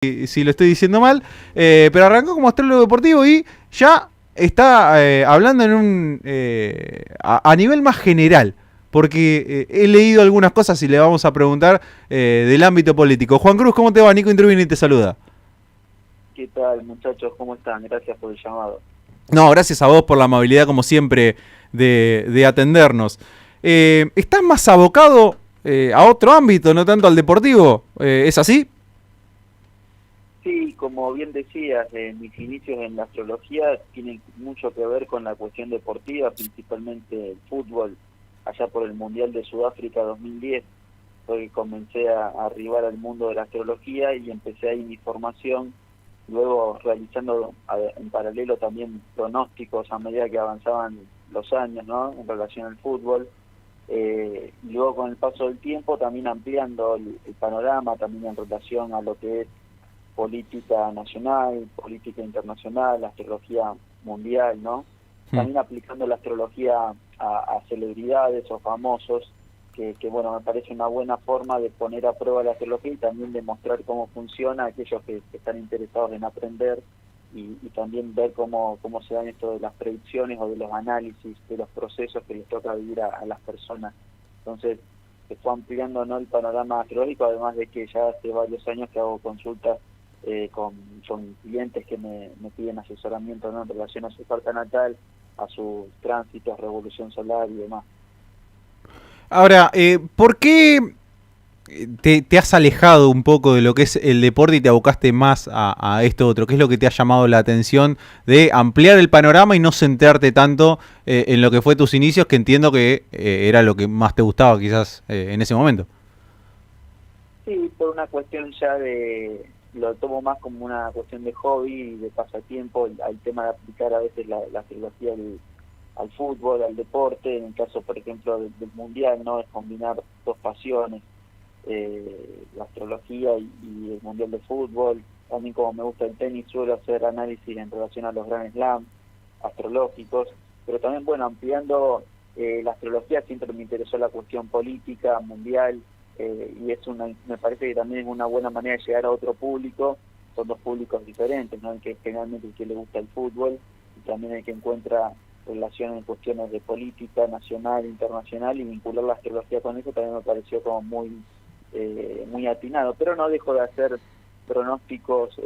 si lo estoy diciendo mal, pero arrancó como astrólogo deportivo y ya está hablando en a nivel más general, porque he leído algunas cosas y le vamos a preguntar del ámbito político. Juan Cruz, ¿cómo te va? Nico Intruvini te saluda. ¿Qué tal, muchachos? ¿Cómo están? Gracias por el llamado. No, gracias a vos por la amabilidad, como siempre, de atendernos. ¿Estás más abocado a otro ámbito, no tanto al deportivo? ¿Es así? Sí, como bien decías, mis inicios en la astrología tienen mucho que ver con la cuestión deportiva, principalmente el fútbol. Allá por el Mundial de Sudáfrica 2010 fue que comencé a arribar al mundo de la astrología y empecé ahí mi formación, luego realizando en paralelo también pronósticos a medida que avanzaban los años, ¿no?, en relación al fútbol. Y luego con el paso del tiempo también ampliando el panorama también en relación a lo que es política nacional, política internacional, astrología mundial, ¿no? También aplicando la astrología a celebridades o famosos, que bueno, me parece una buena forma de poner a prueba la astrología y también demostrar cómo funciona a aquellos que están interesados en aprender y también ver cómo se dan esto de las predicciones o de los análisis de los procesos que les toca vivir a las personas. Entonces, se fue ampliando, ¿no?, el panorama astrológico, además de que ya hace varios años que hago consultas con clientes que me piden asesoramiento, ¿no?, en relación a su carta natal, a sus tránsitos, revolución solar y demás. Ahora, ¿por qué te has alejado un poco de lo que es el deporte y te abocaste más a esto otro? ¿Qué es lo que te ha llamado la atención de ampliar el panorama y no centrarte tanto en lo que fue tus inicios, que entiendo que era lo que más te gustaba quizás en ese momento? Sí, por una cuestión ya lo tomo más como una cuestión de hobby y de pasatiempo, al tema de aplicar a veces la astrología al fútbol, al deporte. En el caso, por ejemplo, del mundial, ¿no?, es combinar dos pasiones, la astrología y el mundial de fútbol. También, como me gusta el tenis, suelo hacer análisis en relación a los Grand Slam astrológicos, pero también, bueno, ampliando la astrología, siempre me interesó la cuestión política mundial, y me parece que también es una buena manera de llegar a otro público. Son dos públicos diferentes, ¿no?, el que generalmente el que le gusta el fútbol y también el que encuentra relación en cuestiones de política nacional, internacional, y vincular la astrología con eso también me pareció como muy atinado. Pero no dejo de hacer pronósticos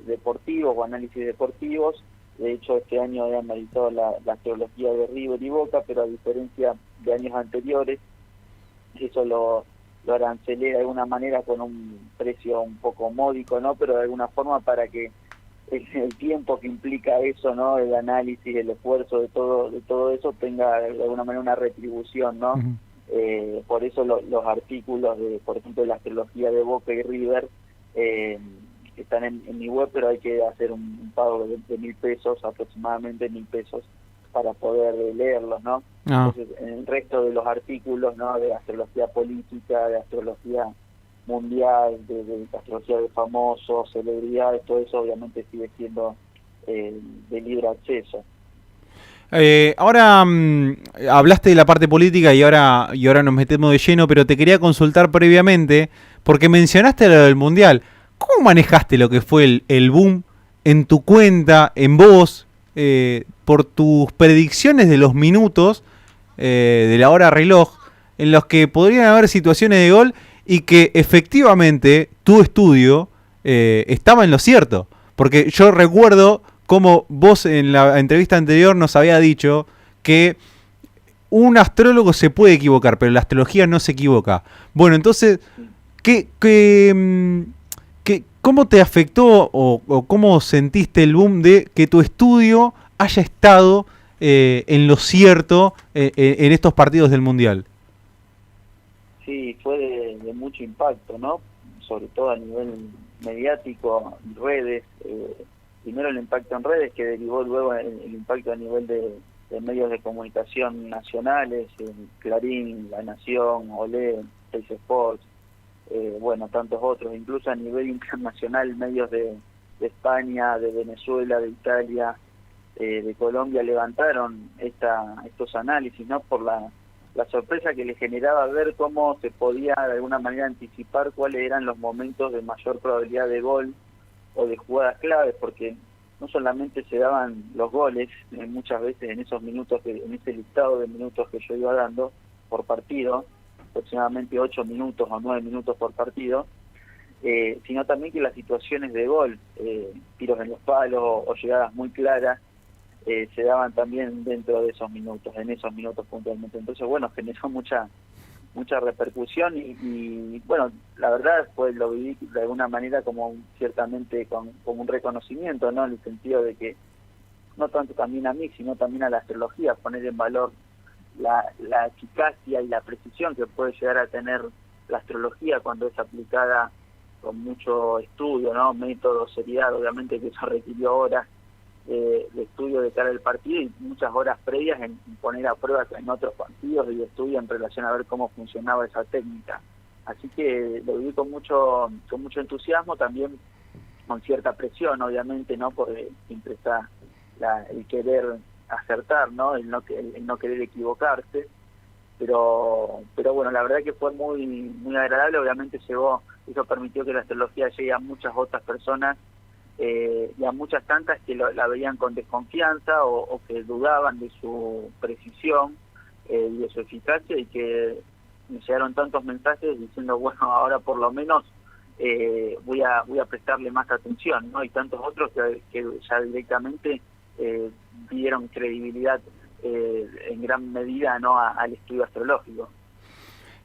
deportivos o análisis deportivos. De hecho, este año he analizado la astrología de River y Boca, pero a diferencia de años anteriores, eso lo arancelé de alguna manera con un precio un poco módico, ¿no?, pero de alguna forma para que el tiempo que implica eso, ¿no?, el análisis, el esfuerzo de todo eso tenga de alguna manera una retribución, ¿no? Ujú. Por eso los artículos de, por ejemplo, de la astrología de Boca y River están en mi web, pero hay que hacer un pago de 1.000 pesos, aproximadamente 1.000 pesos, para poder leerlos, ¿no? Ah. Entonces, en el resto de los artículos, ¿no?, de astrología política, de astrología mundial, de astrología de famosos, celebridades, todo eso obviamente sigue siendo de libre acceso. Ahora hablaste de la parte política y ahora nos metemos de lleno, pero te quería consultar previamente, porque mencionaste lo del Mundial. ¿Cómo manejaste lo que fue el boom en tu cuenta, en vos, por tus predicciones de los minutos de la hora reloj, en los que podrían haber situaciones de gol y que efectivamente tu estudio estaba en lo cierto? Porque yo recuerdo como vos en la entrevista anterior nos había dicho que un astrólogo se puede equivocar, pero la astrología no se equivoca. Bueno, entonces, ¿cómo te afectó o cómo sentiste el boom de que tu estudio haya estado en lo cierto en estos partidos del Mundial? Sí, fue de mucho impacto, ¿no? Sobre todo a nivel mediático, redes. Primero el impacto en redes, que derivó luego el impacto a nivel de medios de comunicación nacionales, Clarín, La Nación, Olé, Teis Sports, bueno, tantos otros. Incluso a nivel internacional, medios de España, de Venezuela, de Italia, de Colombia levantaron estos análisis, ¿no?, por la sorpresa que le generaba ver cómo se podía de alguna manera anticipar cuáles eran los momentos de mayor probabilidad de gol o de jugadas claves, porque no solamente se daban los goles, muchas veces en esos minutos, en ese listado de minutos que yo iba dando por partido, aproximadamente 8 minutos o 9 minutos por partido, sino también que las situaciones de gol, tiros en los palos o llegadas muy claras, se daban también dentro de esos minutos, en esos minutos puntualmente. Entonces, bueno, generó mucha repercusión y bueno, la verdad pues lo viví de alguna manera como ciertamente como un reconocimiento, ¿no? En el sentido de que no tanto también a mí, sino también a la astrología, poner en valor la eficacia y la precisión que puede llegar a tener la astrología cuando es aplicada con mucho estudio, ¿no? Método, seriedad, obviamente que eso requirió horas de estudio de cara al partido y muchas horas previas en poner a prueba en otros partidos y de estudio en relación a ver cómo funcionaba esa técnica. Así que lo viví con mucho entusiasmo, también con cierta presión, obviamente, ¿no? Porque siempre está el querer acertar, ¿no? El no querer equivocarse, pero bueno, la verdad que fue muy agradable. Obviamente eso permitió que la astrología llegue a muchas otras personas, y a muchas tantas que la veían con desconfianza o que dudaban de su precisión y de su eficacia, y que me llegaron tantos mensajes diciendo, bueno, ahora por lo menos voy a prestarle más atención, ¿no? Y tantos otros que ya directamente dieron credibilidad en gran medida, ¿no? al estudio astrológico.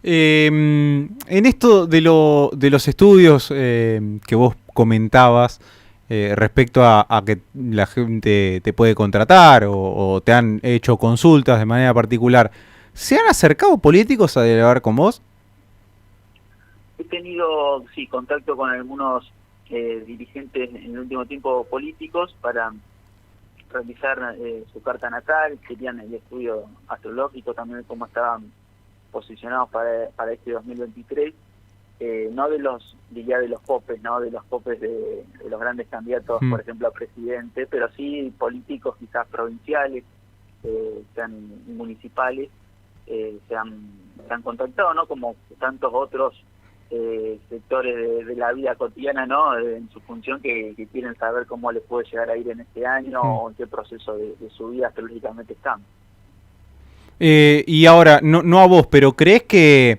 En esto de los estudios que vos comentabas, respecto a que la gente te puede contratar o te han hecho consultas de manera particular, ¿se han acercado políticos a dialogar con vos? He tenido, sí, contacto con algunos dirigentes en el último tiempo políticos para realizar su carta natal, querían el estudio astrológico, también cómo estaban posicionados para este 2023. No de los popes, no de los popes de los grandes candidatos, por ejemplo, a presidente, pero sí políticos quizás provinciales, sean municipales, se han contactado, ¿no? Como tantos otros sectores de la vida cotidiana, ¿no? En su función que quieren saber cómo les puede llegar a ir en este año o en qué proceso de su vida astrológicamente están. Y ahora, no a vos, pero ¿crees que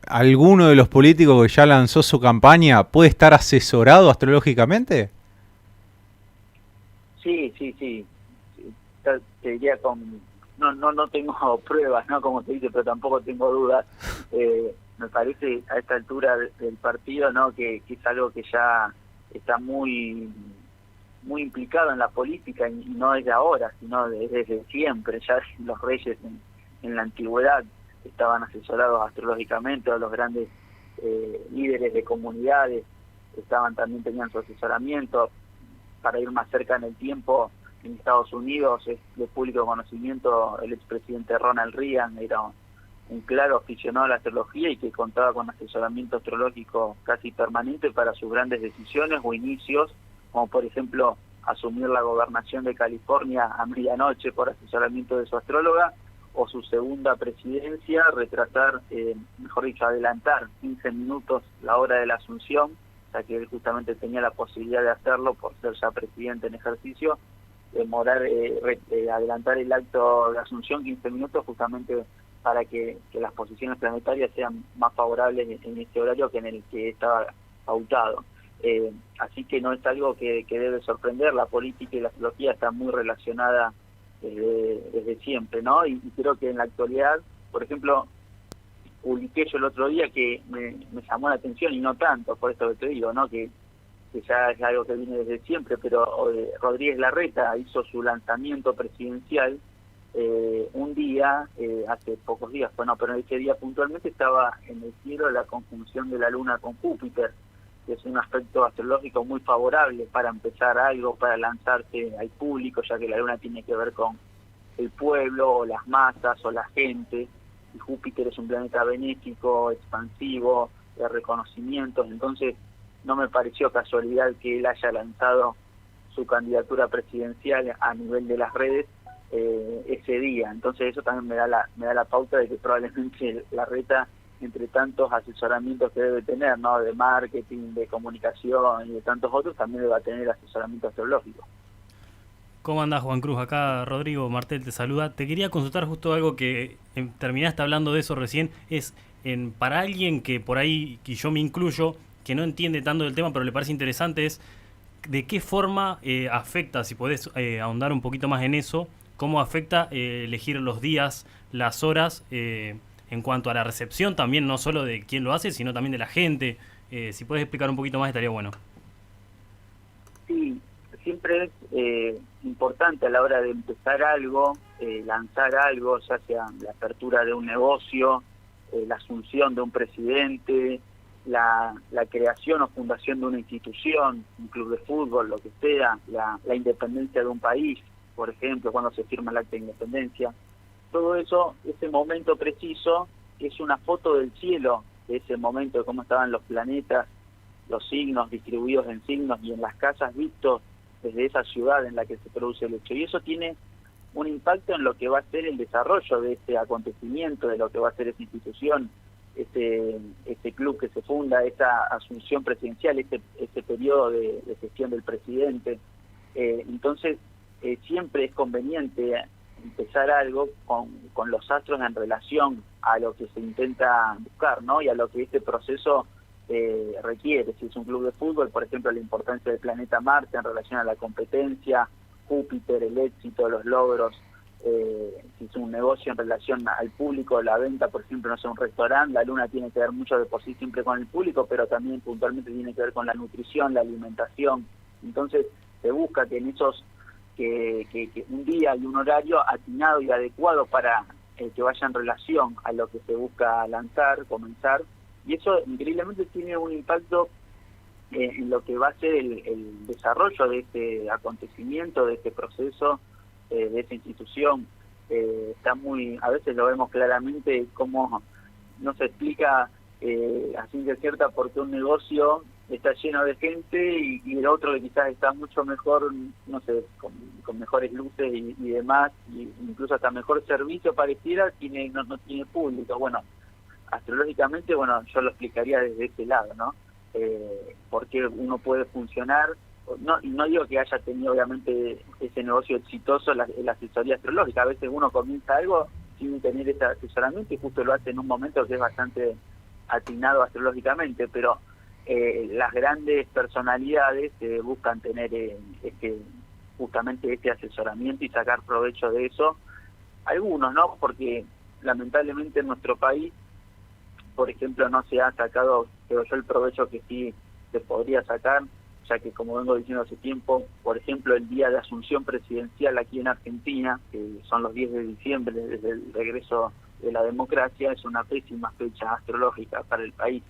alguno de los políticos que ya lanzó su campaña puede estar asesorado astrológicamente? Sí. Te diría no tengo pruebas, ¿no? Como te dice, pero tampoco tengo dudas. Me parece a esta altura del partido, ¿no? Que es algo que ya está muy implicado en la política, y no es de ahora, sino desde siempre. Ya los reyes en la antigüedad estaban asesorados astrológicamente, o los grandes líderes de comunidades tenían su asesoramiento. Para ir más cerca en el tiempo, en Estados Unidos es de público conocimiento, el expresidente Ronald Reagan era un claro aficionado a la astrología y que contaba con asesoramiento astrológico casi permanente para sus grandes decisiones o inicios, como por ejemplo asumir la gobernación de California a medianoche por asesoramiento de su astróloga, o su segunda presidencia, adelantar 15 minutos la hora de la asunción, ya que él justamente tenía la posibilidad de hacerlo por ser ya presidente en ejercicio, adelantar el acto de asunción 15 minutos justamente para que las posiciones planetarias sean más favorables en este horario que en el que estaba pautado. Así que no es algo que debe sorprender. La política y la astrología están muy relacionadas desde siempre, ¿no? Y creo que en la actualidad, por ejemplo, publiqué yo el otro día que me llamó la atención, y no tanto, por esto que te digo, ¿no? Que ya es algo que viene desde siempre, pero Rodríguez Larreta hizo su lanzamiento presidencial un día, hace pocos días, bueno, pero ese día puntualmente estaba en el cielo la conjunción de la Luna con Júpiter, que es un aspecto astrológico muy favorable para empezar algo, para lanzarse al público, ya que la Luna tiene que ver con el pueblo, o las masas, o la gente, y Júpiter es un planeta benéfico, expansivo, de reconocimientos. Entonces no me pareció casualidad que él haya lanzado su candidatura presidencial a nivel de las redes ese día. Entonces eso también me da la pauta de que probablemente Larreta entre tantos asesoramientos que debe tener, ¿no? De marketing, de comunicación y de tantos otros, también debe tener asesoramiento astrológico. ¿Cómo andás, Juan Cruz? Acá Rodrigo Martel te saluda. Te quería consultar justo algo que terminaste hablando de eso recién. Para alguien que por ahí, y yo me incluyo, que no entiende tanto del tema, pero le parece interesante, es de qué forma afecta, si podés ahondar un poquito más en eso, cómo afecta elegir los días, las horas, en cuanto a la recepción también, no solo de quién lo hace, sino también de la gente. Si podés explicar un poquito más estaría bueno. Sí, siempre es importante a la hora de empezar algo, lanzar algo, ya sea la apertura de un negocio, la asunción de un presidente, la creación o fundación de una institución, un club de fútbol, lo que sea, la independencia de un país, por ejemplo, cuando se firma el acta de independencia. Todo eso, ese momento preciso, es una foto del cielo, de ese momento, de cómo estaban los planetas, los signos distribuidos en signos y en las casas vistos desde esa ciudad en la que se produce el hecho. Y eso tiene un impacto en lo que va a ser el desarrollo de este acontecimiento, de lo que va a ser esa institución, este club que se funda, esa asunción presidencial, este periodo de gestión del presidente. Entonces, siempre es conveniente empezar algo con los astros en relación a lo que se intenta buscar, ¿no? Y a lo que este proceso requiere. Si es un club de fútbol, por ejemplo, la importancia del planeta Marte en relación a la competencia, Júpiter, el éxito, los logros. Si es un negocio en relación al público, la venta, por ejemplo, no sé, un restaurante, la luna tiene que ver mucho de por sí siempre con el público, pero también puntualmente tiene que ver con la nutrición, la alimentación. Entonces se busca que en esos que un día y un horario atinado y adecuado para que vaya en relación a lo que se busca lanzar, comenzar, y eso increíblemente tiene un impacto en lo que va a ser el desarrollo de este acontecimiento, de este proceso, de esta institución. Está muy, a veces lo vemos claramente cómo no se explica a ciencia cierta por qué un negocio está lleno de gente y el otro que quizás está mucho mejor, no sé, con mejores luces y demás, y incluso hasta mejor servicio pareciera, no tiene público. Bueno, astrológicamente, bueno, yo lo explicaría desde ese lado, ¿no? Porque uno puede funcionar, no digo que haya tenido obviamente ese negocio exitoso la asesoría astrológica, a veces uno comienza algo sin tener ese asesoramiento y justo lo hace en un momento que es bastante atinado astrológicamente, pero las grandes personalidades buscan tener justamente este asesoramiento y sacar provecho de eso. Algunos, ¿no? Porque lamentablemente en nuestro país, por ejemplo, no se ha sacado, creo yo, el provecho que sí se podría sacar, ya que, como vengo diciendo hace tiempo, por ejemplo, el día de asunción presidencial aquí en Argentina, que son los 10 de diciembre, desde el regreso de la democracia, es una pésima fecha astrológica para el país,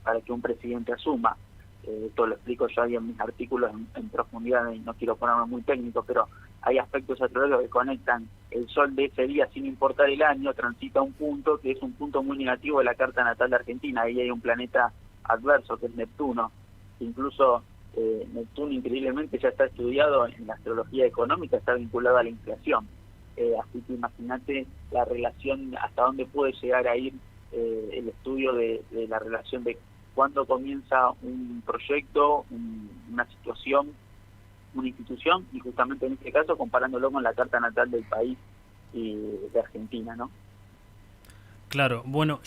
para que un presidente asuma. Esto lo explico yo ahí en mis artículos en profundidad, y no quiero ponerme muy técnico, pero hay aspectos astrológicos que conectan el sol de ese día, sin importar el año, transita un punto que es un punto muy negativo de la carta natal de Argentina. Ahí hay un planeta adverso, que es Neptuno. Incluso Neptuno, increíblemente, ya está estudiado en la astrología económica, está vinculado a la inflación. Así que imagínate la relación, hasta dónde puede llegar a ir el estudio de la relación de cuándo comienza un proyecto, una situación, una institución, y justamente en este caso comparándolo con la carta natal del país y de Argentina, ¿no? Claro, bueno,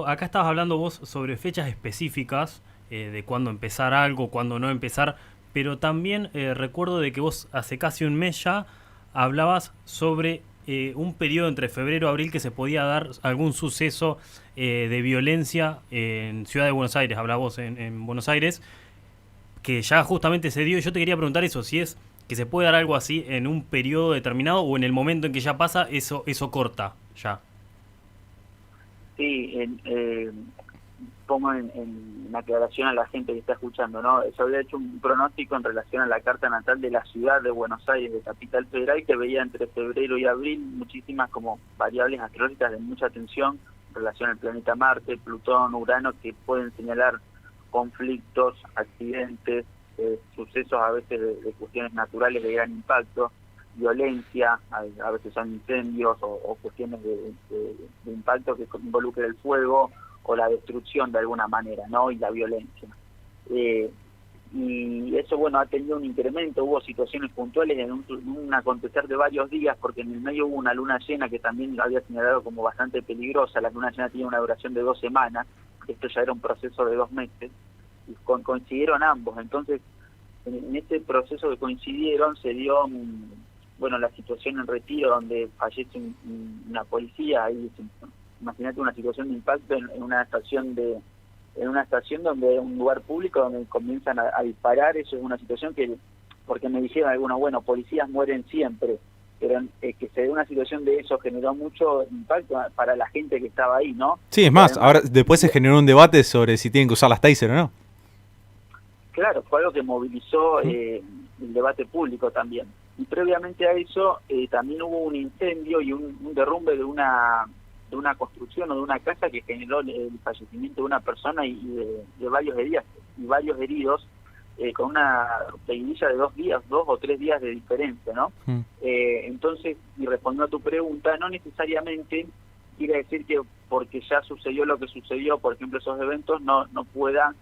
acá estabas hablando vos sobre fechas específicas, de cuándo empezar algo, cuándo no empezar, pero también recuerdo de que vos hace casi un mes ya hablabas sobre un periodo entre febrero y abril que se podía dar algún suceso de violencia en Ciudad de Buenos Aires, hablabas vos en Buenos Aires, que ya justamente se dio. Yo te quería preguntar eso, si es que se puede dar algo así en un periodo determinado o en el momento en que ya pasa, eso corta ya. Sí, pongo en aclaración a la gente que está escuchando, ¿no? Yo había hecho un pronóstico en relación a la carta natal de la ciudad de Buenos Aires, de Capital Federal, que veía entre febrero y abril muchísimas como variables astrológicas de mucha atención en relación al planeta Marte, Plutón, Urano, que pueden señalar conflictos, accidentes, sucesos a veces de cuestiones naturales de gran impacto, violencia, a veces son incendios o cuestiones de impacto que involucre el fuego la destrucción de alguna manera, ¿no? Y la violencia. Y eso, bueno, ha tenido un incremento, hubo situaciones puntuales en un acontecer de varios días, porque en el medio hubo una luna llena que también había señalado como bastante peligrosa. La luna llena tiene una duración de 2 semanas, esto ya era un proceso de 2 meses, y coincidieron ambos. Entonces, en este proceso que coincidieron se dio, bueno, la situación en Retiro, donde fallece una policía. Ahí, imagínate una situación de impacto en una estación donde un lugar público donde comienzan a disparar. Eso es una situación porque me dijeron algunos, bueno, policías mueren siempre, pero que se dé una situación de eso generó mucho impacto para la gente que estaba ahí, ¿no? Sí, es más, ahora después se generó un debate sobre si tienen que usar las taser o no. Claro, fue algo que movilizó el debate público también. Y previamente a eso también hubo un incendio y un derrumbe de una construcción o de una casa que generó el fallecimiento de una persona y de varios heridos, con una seguidilla de 2 o 3 días de diferencia, ¿no? Entonces, y respondiendo a tu pregunta, no necesariamente quiere decir que porque ya sucedió lo que sucedió, por ejemplo, esos eventos, no pueda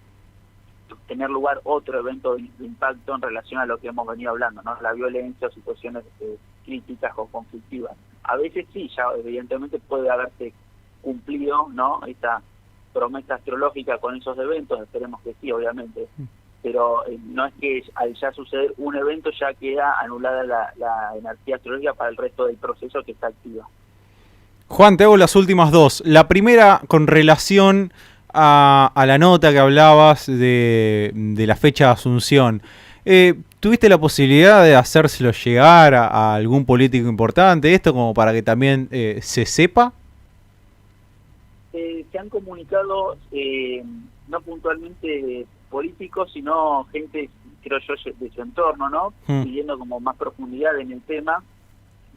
tener lugar otro evento de impacto en relación a lo que hemos venido hablando, ¿no? La violencia o situaciones críticas o conflictivas. A veces sí, ya evidentemente puede haberse cumplido, ¿no?, esta promesa astrológica con esos eventos, esperemos que sí, obviamente, pero no es que al ya suceder un evento ya queda anulada la energía astrológica para el resto del proceso que está activa. Juan, te hago las últimas dos. La primera con relación a la nota que hablabas de la fecha de Asunción. ¿Tuviste la posibilidad de hacérselo llegar a algún político importante esto como para que también se sepa? Se han comunicado no puntualmente políticos, sino gente, creo yo, de su entorno, ¿no? Pidiendo como más profundidad en el tema,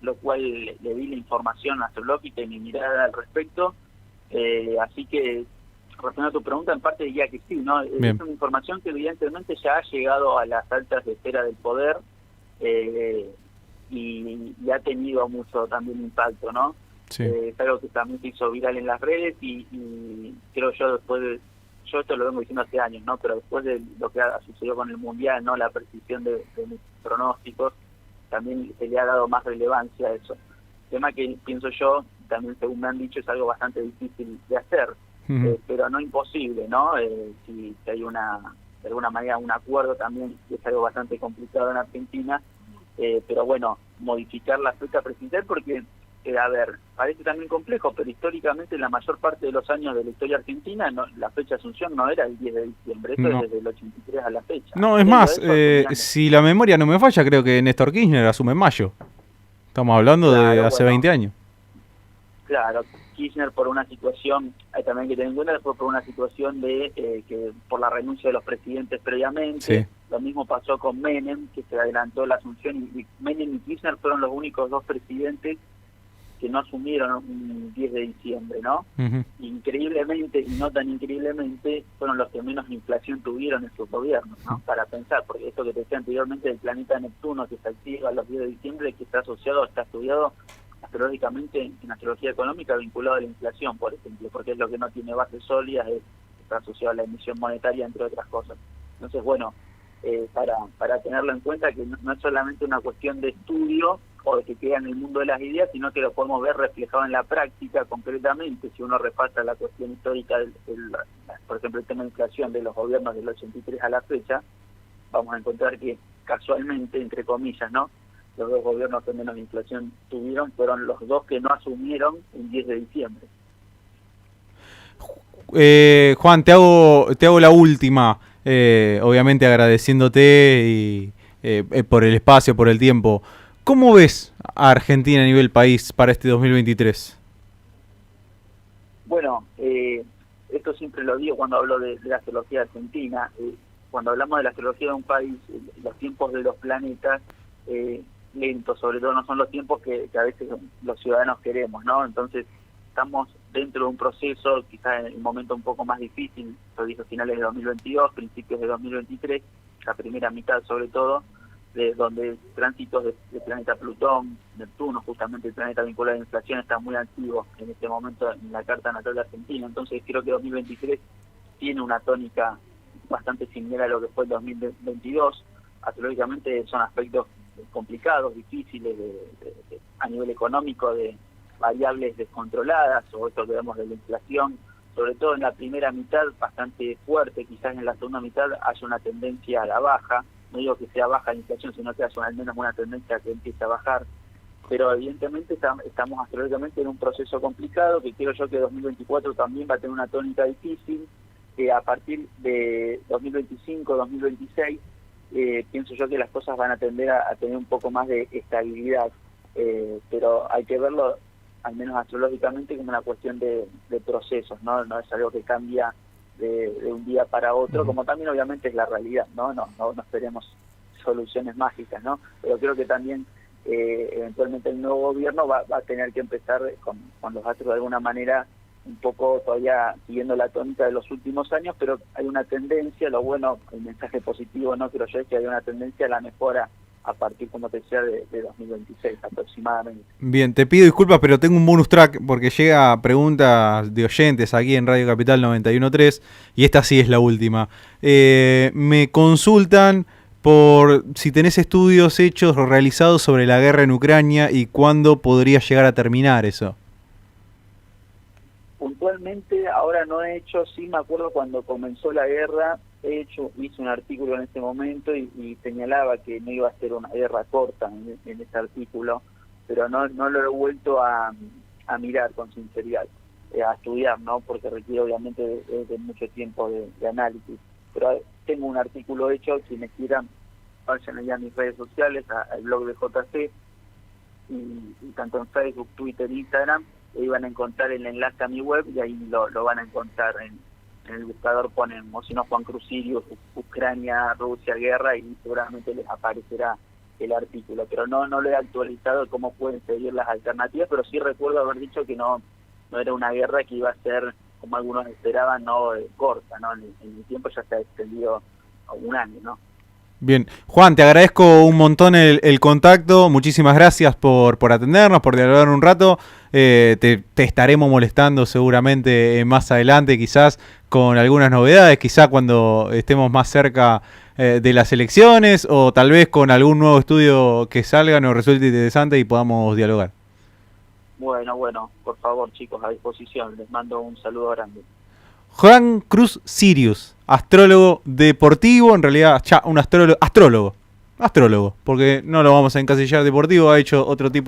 lo cual le di la información astrológica y mi mirada al respecto. Así que, respondiendo a tu pregunta, en parte diría que sí, ¿no? Bien. Es una información que evidentemente ya ha llegado a las altas esferas del poder y ha tenido mucho también impacto, ¿no? Sí. Es algo que también se hizo viral en las redes y creo yo yo esto lo vengo diciendo hace años, ¿no? Pero después de lo que ha sucedido con el Mundial, ¿no? La precisión de mis pronósticos, también se le ha dado más relevancia a eso. Tema que pienso yo, también según me han dicho, es algo bastante difícil de hacer, pero no imposible, ¿no? Si hay de alguna manera un acuerdo también, que es algo bastante complicado en Argentina, pero bueno, modificar la fecha presidencial porque, a ver, parece también complejo, pero históricamente la mayor parte de los años de la historia argentina, la fecha de Asunción no era el 10 de diciembre, esto es desde el 83 a la fecha. No, es más, si la memoria no me falla, creo que Néstor Kirchner asume en mayo. Estamos hablando de hace 20 años. Claro, Kirchner por una situación, hay también que tener en cuenta, fue por una situación de que por la renuncia de los presidentes previamente. Sí. Lo mismo pasó con Menem, que se adelantó la asunción, y Menem y Kirchner fueron los únicos 2 presidentes que no asumieron un 10 de diciembre, ¿no? Increíblemente, y no tan increíblemente, fueron los que menos inflación tuvieron en sus gobiernos, ¿no? Para pensar, porque esto que te decía anteriormente del planeta Neptuno, que se activa a los 10 de diciembre, que está estudiado astrológicamente en astrología económica vinculado a la inflación, por ejemplo, porque es lo que no tiene bases sólidas, está asociado a la emisión monetaria, entre otras cosas. Entonces, bueno, para tenerlo en cuenta, que no es solamente una cuestión de estudio o de que queda en el mundo de las ideas, sino que lo podemos ver reflejado en la práctica concretamente. Si uno repasa la cuestión histórica, por ejemplo, el tema de inflación de los gobiernos del 83 a la fecha, vamos a encontrar que casualmente, entre comillas, ¿no?, los 2 gobiernos que menos inflación tuvieron fueron los 2 que no asumieron el 10 de diciembre. Juan, te hago la última, obviamente agradeciéndote y por el espacio, por el tiempo. ¿Cómo ves a Argentina a nivel país para este 2023? Bueno, esto siempre lo digo cuando hablo de la astrología argentina. Cuando hablamos de la astrología de un país, los tiempos de los planetas lentos, sobre todo, no son los tiempos que a veces los ciudadanos queremos, ¿no? Entonces, estamos dentro de un proceso, quizás en un momento un poco más difícil, lo dije finales de 2022, principios de 2023, la primera mitad sobre todo, de donde tránsitos de planeta Plutón, Neptuno, justamente el planeta vinculado a la inflación, está muy activo en este momento en la carta natal de Argentina. Entonces creo que 2023 tiene una tónica bastante similar a lo que fue el 2022. Astrológicamente son aspectos complicados, difíciles a nivel económico, de variables descontroladas, o esto que vemos de la inflación, sobre todo en la primera mitad bastante fuerte, quizás en la segunda mitad haya una tendencia a la baja. No digo que sea baja la inflación, sino que haya al menos una tendencia a que empiece a bajar. Pero evidentemente estamos astrológicamente en un proceso complicado, que creo yo que 2024 también va a tener una tónica difícil, que a partir de 2025, 2026, pienso yo que las cosas van a tender a tener un poco más de estabilidad, pero hay que verlo, al menos astrológicamente, como una cuestión de procesos, ¿no? No es algo que cambia de un día para otro, como también obviamente es la realidad, ¿no? No esperemos soluciones mágicas, ¿no? Pero creo que también eventualmente el nuevo gobierno va a tener que empezar con los astros de alguna manera, un poco todavía siguiendo la tónica de los últimos años, pero hay una tendencia, lo bueno, el mensaje positivo, no creo yo, es que hay una tendencia a la mejora a partir, como te decía, de 2026 aproximadamente. Bien, te pido disculpas, pero tengo un bonus track porque llega preguntas de oyentes aquí en Radio Capital 91.3 y esta sí es la última. Me consultan por si tenés estudios hechos o realizados sobre la guerra en Ucrania y cuándo podría llegar a terminar eso. Puntualmente ahora no he hecho, sí me acuerdo cuando comenzó la guerra, hice un artículo en ese momento y señalaba que no iba a ser una guerra corta en ese artículo, pero no lo he vuelto a mirar con sinceridad, a estudiar, ¿no? Porque requiere obviamente de mucho tiempo de análisis. Pero tengo un artículo hecho, quienes quieran vayan allá a mis redes sociales, al blog de JC, y tanto en Facebook, Twitter, Instagram, y van a encontrar el enlace a mi web y ahí lo van a encontrar en el buscador, ponen, o si no, Juan Cruz Sirius, Ucrania, Rusia, guerra, y seguramente les aparecerá el artículo, pero no lo he actualizado de cómo pueden seguir las alternativas, pero sí recuerdo haber dicho que no era una guerra que iba a ser, como algunos esperaban, no corta, ¿no? En el tiempo ya se ha extendido a un año, ¿no? Bien, Juan, te agradezco un montón el contacto, muchísimas gracias por atendernos, por dialogar un rato, te estaremos molestando seguramente más adelante, quizás con algunas novedades, quizás cuando estemos más cerca de las elecciones, o tal vez con algún nuevo estudio que salga, nos resulte interesante y podamos dialogar. Bueno, por favor, chicos, a disposición, les mando un saludo grande. Juan Cruz Sirius, astrólogo deportivo, en realidad ya un astrólogo, porque no lo vamos a encasillar deportivo, ha hecho otro tipo